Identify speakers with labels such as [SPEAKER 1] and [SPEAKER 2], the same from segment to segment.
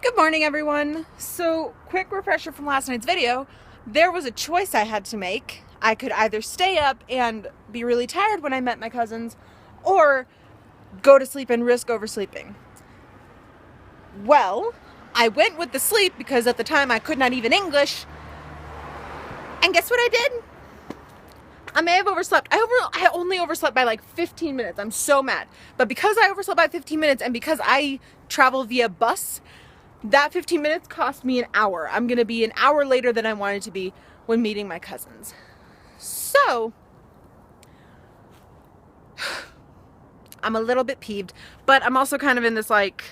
[SPEAKER 1] Good morning, everyone. So, quick refresher from last night's video. There was a choice I had to make. I could either stay up and be really tired when I met my cousins, or go to sleep and risk oversleeping. Well, I went with the sleep because at the time I could not even English. And guess what I did? I may have overslept. I only overslept by like 15 minutes. I'm so mad. But because I overslept by 15 minutes and because I travel via bus, that 15 minutes cost me an hour. I'm going to be an hour later than I wanted to be when meeting my cousins. So, I'm a little bit peeved, but I'm also kind of in this like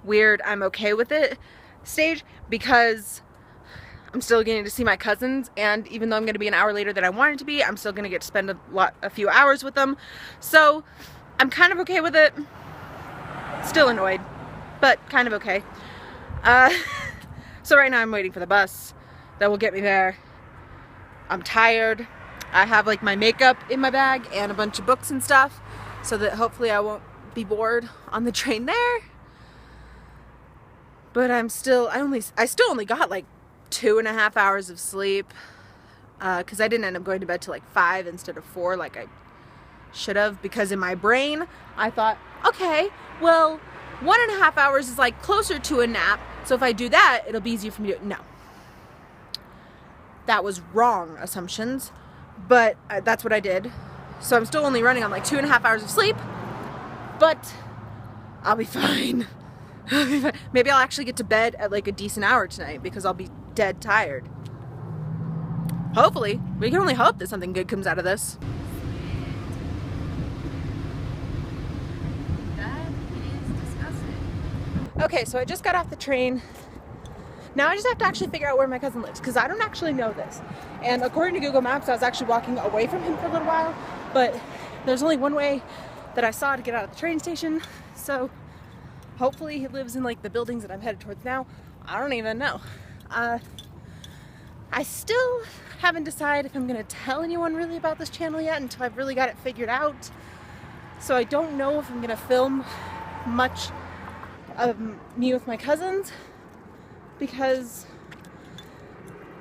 [SPEAKER 1] weird I'm okay with it stage because I'm still getting to see my cousins, and even though I'm going to be an hour later than I wanted to be, I'm still going to get to spend a few hours with them. So, I'm kind of okay with it. Still annoyed, but kind of okay. So right now I'm waiting for the bus that will get me there. I'm tired. I have like my makeup in my bag and a bunch of books and stuff so that hopefully I won't be bored on the train there. But I still only got like 2.5 hours of sleep because I didn't end up going to bed till like 5 instead of 4 like I should have, because in my brain I thought, okay, well, 1.5 hours is like closer to a nap, so if I do that, it'll be easier for me to. No. That was wrong assumptions, but that's what I did. So I'm still only running on like 2.5 hours of sleep, but I'll be fine. Maybe I'll actually get to bed at like a decent hour tonight because I'll be dead tired. Hopefully. We can only hope that something good comes out of this. Okay, so I just got off the train. Now I just have to actually figure out where my cousin lives because I don't actually know this. And according to Google Maps, I was actually walking away from him for a little while, but there's only one way that I saw to get out of the train station. So hopefully he lives in like the buildings that I'm headed towards now. I don't even know. I still haven't decided if I'm gonna tell anyone really about this channel yet until I've really got it figured out. So I don't know if I'm gonna film much of me with my cousins, because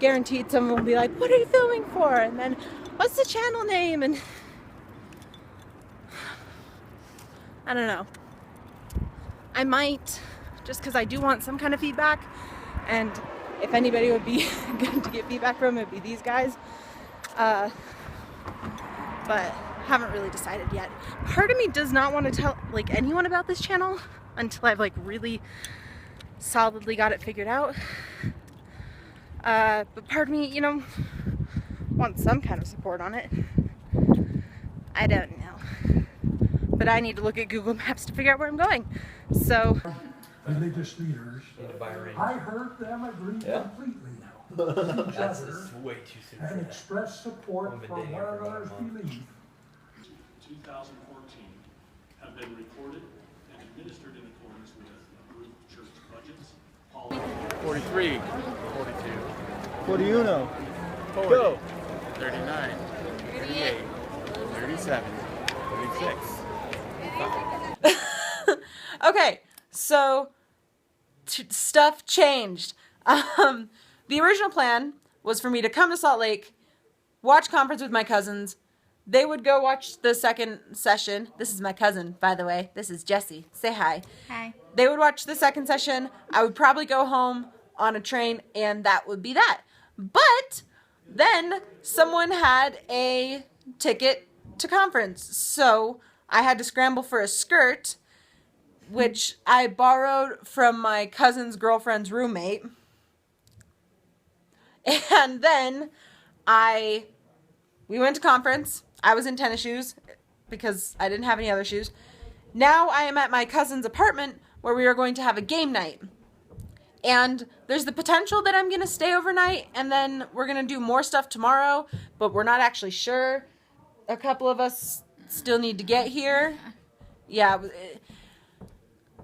[SPEAKER 1] guaranteed someone will be like, what are you filming for? And then what's the channel name? And I don't know. I might, just because I do want some kind of feedback, and if anybody would be good to get feedback from, it would be these guys. But haven't really decided yet. Part of me does not want to tell like anyone about this channel until I've like really solidly got it figured out. But part of me, you know, wants some kind of support on it. I don't know. But I need to look at Google Maps to figure out where I'm going. So
[SPEAKER 2] religious leaders, I heard them agree completely with each other and express support for one another's belief.
[SPEAKER 3] 2014 have been recorded and administered in accordance with approved church budgets.
[SPEAKER 4] 43, 42,
[SPEAKER 5] 41,
[SPEAKER 4] 40,
[SPEAKER 5] go.
[SPEAKER 4] 39, 38, 37, 36.
[SPEAKER 1] okay, so stuff changed. The original plan was for me to come to Salt Lake, watch conference with my cousins. They would go watch the second session. This is my cousin, by the way. This is Jessie. Say hi.
[SPEAKER 6] Hi.
[SPEAKER 1] They would watch the second session. I would probably go home on a train, and that would be that. But then someone had a ticket to conference, so I had to scramble for a skirt, which I borrowed from my cousin's girlfriend's roommate. And then we went to conference. I was in tennis shoes because I didn't have any other shoes. Now I am at my cousin's apartment where we are going to have a game night. And there's the potential that I'm going to stay overnight and then we're going to do more stuff tomorrow, but we're not actually sure. A couple of us still need to get here. Yeah.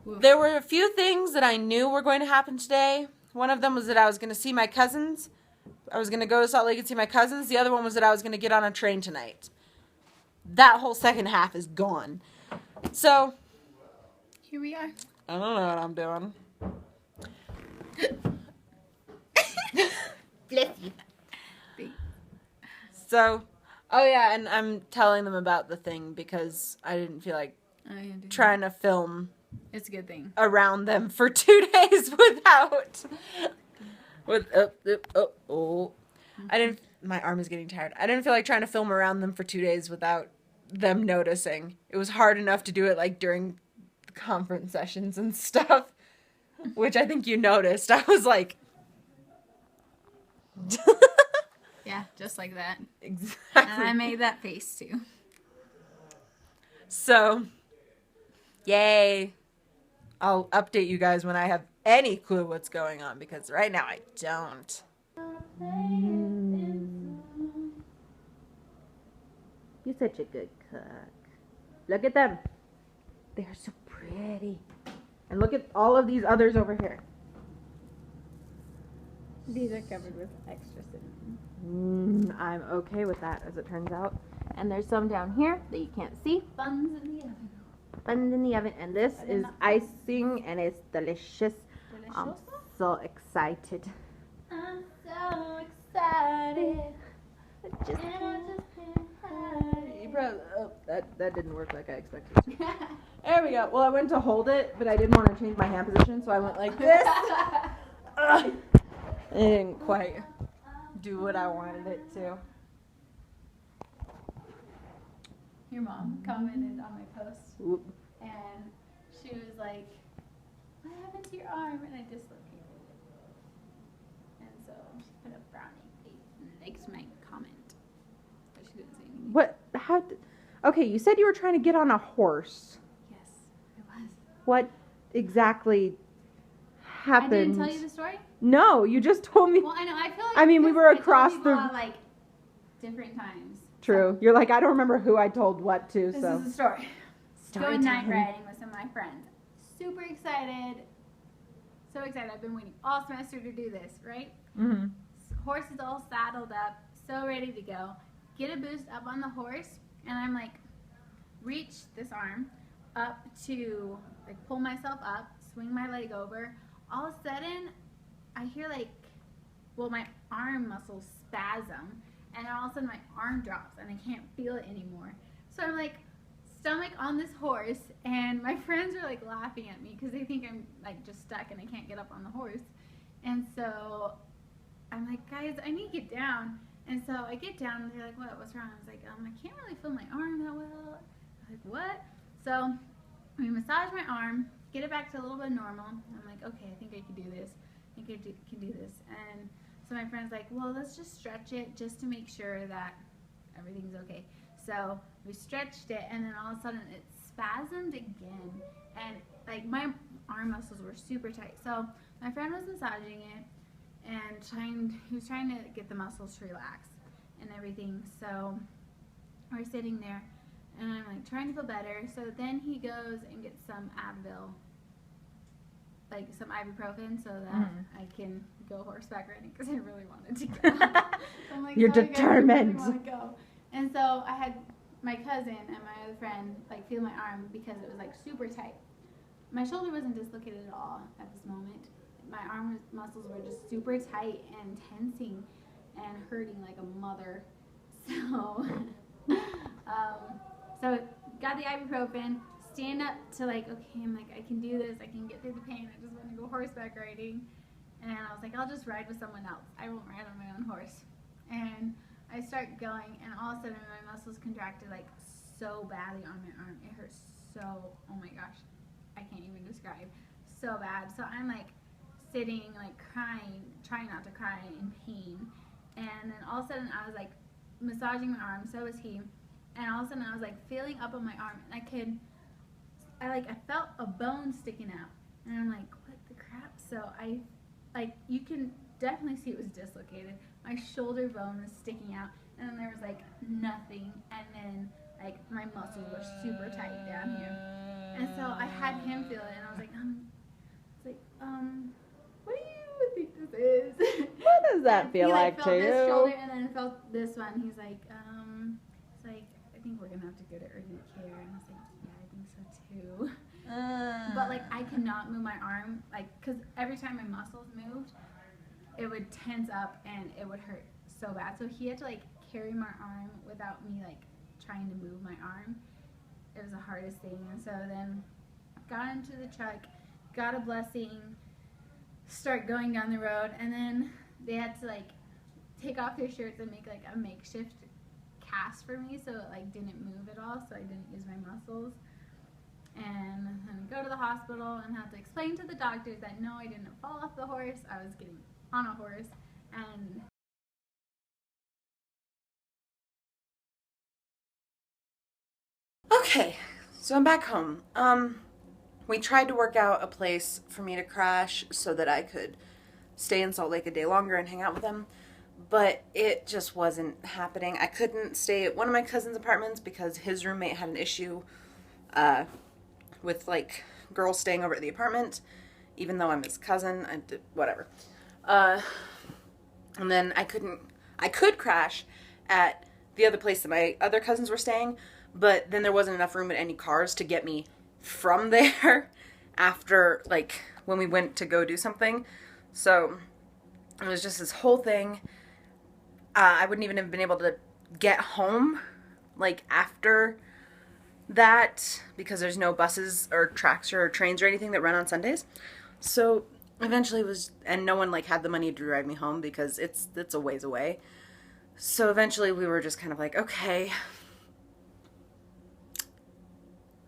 [SPEAKER 1] There were a few things that I knew were going to happen today. One of them was that I was going to see my cousins. I was going to go to Salt Lake and see my cousins. The other one was that I was going to get on a train tonight. That whole second half is gone. So,
[SPEAKER 6] Here we are.
[SPEAKER 1] I don't know what I'm doing. So, oh yeah, and I'm telling them about the thing because I didn't feel like trying to film.
[SPEAKER 5] It's a good thing.
[SPEAKER 1] Around them for 2 days without. I didn't. My arm is getting tired. I didn't feel like trying to film around them for 2 days without them noticing. It was hard enough to do it like during conference sessions and stuff, which I think you noticed. I was like.
[SPEAKER 5] Yeah, just like that.
[SPEAKER 1] Exactly.
[SPEAKER 5] And I made that face too.
[SPEAKER 1] So, yay. I'll update you guys when I have any clue what's going on, because right now I don't. You're such a good cook. Look at them. They're so pretty. And look at all of these others over here.
[SPEAKER 5] These are covered with extra cinnamon.
[SPEAKER 1] I'm okay with that, as it turns out. And there's some down here that you can't see.
[SPEAKER 5] Buns in the oven.
[SPEAKER 1] Buns in the oven. And this is icing, and it's delicious. I'm so excited.
[SPEAKER 5] I'm so excited.
[SPEAKER 1] That didn't work like I expected it to. There we go. Well, I went to hold it, but I didn't want to change my hand position, so I went like this. It didn't quite do what I wanted it to.
[SPEAKER 5] Your mom commented on my post,
[SPEAKER 1] Oop.
[SPEAKER 5] and she was like, "What happened to your arm?" And I dislocated it. And so she put a frowny face next to my comment, but she didn't say anything.
[SPEAKER 1] What? How? Okay, you said you were trying to get on a horse.
[SPEAKER 5] Yes, it was.
[SPEAKER 1] What exactly happened?
[SPEAKER 5] I didn't tell you the story.
[SPEAKER 1] No, you just told me.
[SPEAKER 5] Well, I know. I feel like
[SPEAKER 1] I mean, we were across the.
[SPEAKER 5] like different times.
[SPEAKER 1] True. You're like, I don't remember who I told what to.
[SPEAKER 5] This
[SPEAKER 1] So.
[SPEAKER 5] is the story.
[SPEAKER 1] Story
[SPEAKER 5] Going night
[SPEAKER 1] time.
[SPEAKER 5] riding with some of my friends. Super excited. So excited. I've been waiting all semester to do this, right?
[SPEAKER 1] Mm-hmm.
[SPEAKER 5] Horse is all saddled up, so ready to go. Get a boost up on the horse, and I'm like, reach this arm up to like pull myself up, swing my leg over. All of a sudden, I hear like, well, my arm muscles spasm, and all of a sudden my arm drops, and I can't feel it anymore. So I'm like, stomach on this horse, and my friends are like laughing at me because they think I'm like just stuck and I can't get up on the horse. And so I'm like, guys, I need to get down. And so I get down, and they're like, what's wrong? I was like, I can't really feel my arm that well. I was like, what? So we massage my arm, get it back to a little bit normal. I'm like, okay, I think I can do this. I think I can do this. And so my friend's like, well, let's just stretch it just to make sure that everything's okay. So we stretched it, and then all of a sudden it spasmed again, and like my arm muscles were super tight. So my friend was massaging it and he was trying to get the muscles to relax and everything. So we're sitting there, and I'm like trying to feel better. So then he goes and gets some Advil, like some ibuprofen, so that I can go horseback riding, because I really wanted to go. So I'm like,
[SPEAKER 1] You're determined.
[SPEAKER 5] I really want to go. And so I had my cousin and my other friend like feel my arm because it was like super tight. My shoulder wasn't dislocated at all at this moment. My arm muscles were just super tight and tensing and hurting like a mother. So, so got the ibuprofen, stand up to like, okay, I'm like, I can do this, I can get through the pain, I just want to go horseback riding. And I was like, I'll just ride with someone else. I won't ride on my own horse. And I start going, and all of a sudden my muscles contracted like so badly on my arm. It hurts so, oh my gosh, I can't even describe, so bad. So I'm like sitting, like crying, trying not to cry, in pain. And then all of a sudden I was like massaging my arm, so was he. And all of a sudden I was like feeling up on my arm, and I felt a bone sticking out. And I'm like, what the crap? So you can definitely see it was dislocated. My shoulder bone was sticking out, and then there was like nothing, and then like my muscles were super tight down here. And so I had him feel it, and I was like, what do you think this is?
[SPEAKER 1] What does that feel like to
[SPEAKER 5] He felt this shoulder,
[SPEAKER 1] you?
[SPEAKER 5] and then felt this one. He's like, I think we're gonna have to go to urgent care. And I was like, yeah, I think so too. But like I could not move my arm, like, cause every time my muscles moved, it would tense up and it would hurt so bad. So he had to like carry my arm without me like trying to move my arm. It was the hardest thing. And so then got into the truck, got a blessing, start going down the road, and then they had to like take off their shirts and make like a makeshift cast for me so it like didn't move at all, so I didn't use my muscles. And then go to the hospital and have to explain to the doctors that no, I didn't fall off the horse, I was getting on a horse. And
[SPEAKER 1] okay, so I'm back home. We tried to work out a place for me to crash so that I could stay in Salt Lake a day longer and hang out with them, but it just wasn't happening. I couldn't stay at one of my cousin's apartments because his roommate had an issue with like girls staying over at the apartment, even though I'm his cousin. Whatever. And then I could crash at the other place that my other cousins were staying, but then there wasn't enough room in any cars to get me from there after, like, when we went to go do something. So it was just this whole thing. I wouldn't even have been able to get home, like, after that, because there's no buses or tracks or trains or anything that run on Sundays. So eventually and no one like had the money to drive me home because it's a ways away. So eventually we were just kind of like, okay,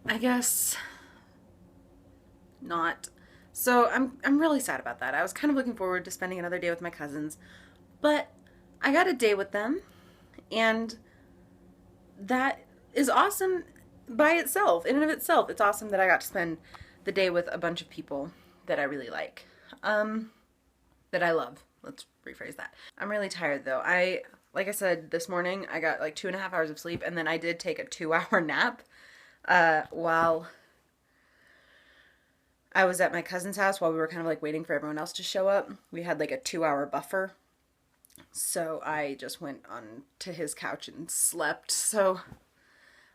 [SPEAKER 1] I guess not. So I'm really sad about that. I was kind of looking forward to spending another day with my cousins, but I got a day with them, and that is awesome by itself. In and of itself, it's awesome that I got to spend the day with a bunch of people that I really like, that I love. Let's rephrase that. I'm really tired though. Like I said, this morning I got like 2.5 hours of sleep, and then I did take a 2-hour nap while I was at my cousin's house while we were kind of like waiting for everyone else to show up. We had like a 2-hour buffer. So I just went on to his couch and slept. So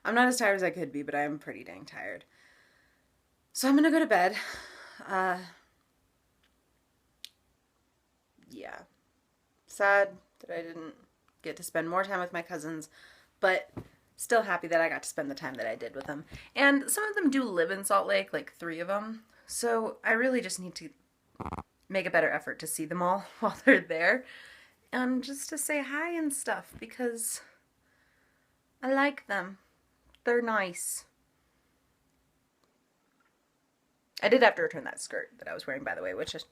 [SPEAKER 1] I'm not as tired as I could be, but I am pretty dang tired. So I'm gonna go to bed. Yeah. Sad that I didn't get to spend more time with my cousins, but still happy that I got to spend the time that I did with them. And some of them do live in Salt Lake, like 3 of them. So I really just need to make a better effort to see them all while they're there. And just to say hi and stuff, because I like them. They're nice. I did have to return that skirt that I was wearing, by the way, which it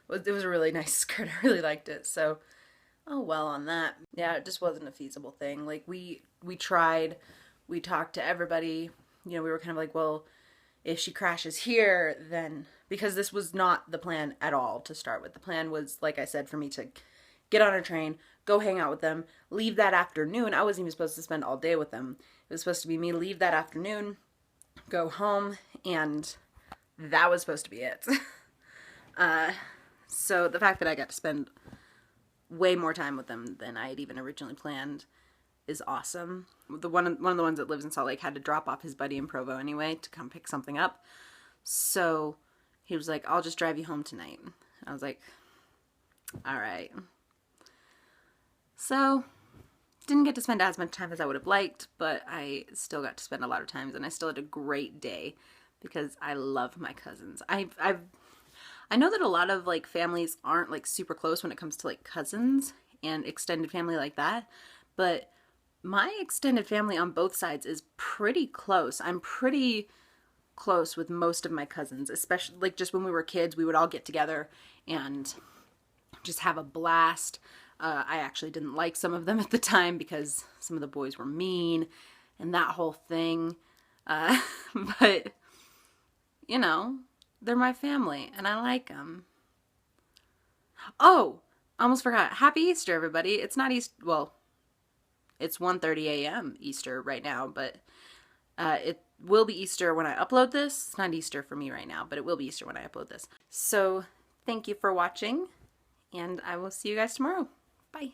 [SPEAKER 1] was a really nice skirt. I really liked it. So, oh well on that. Yeah, it just wasn't a feasible thing. Like, we tried. We talked to everybody. You know, we were kind of like, well, if she crashes here, then... Because this was not the plan at all to start with. The plan was, like I said, for me to get on a train, go hang out with them, leave that afternoon. I wasn't even supposed to spend all day with them. It was supposed to be me leave that afternoon, go home, and that was supposed to be it. So the fact that I got to spend way more time with them than I had even originally planned is awesome. One of the ones that lives in Salt Lake had to drop off his buddy in Provo anyway to come pick something up. So he was like, I'll just drive you home tonight. I was like, all right. So didn't get to spend as much time as I would have liked, but I still got to spend a lot of time, and I still had a great day because I love my cousins. I know that a lot of like families aren't like super close when it comes to like cousins and extended family like that, but my extended family on both sides is pretty close. I'm pretty close with most of my cousins, especially like just when we were kids, we would all get together and just have a blast. I actually didn't like some of them at the time because some of the boys were mean and that whole thing. But, you know, they're my family and I like them. Oh, I almost forgot. Happy Easter, everybody. It's not Easter. Well, it's 1:30 a.m. Easter right now, but it will be Easter when I upload this. It's not Easter for me right now, but it will be Easter when I upload this. So thank you for watching, and I will see you guys tomorrow. Bye.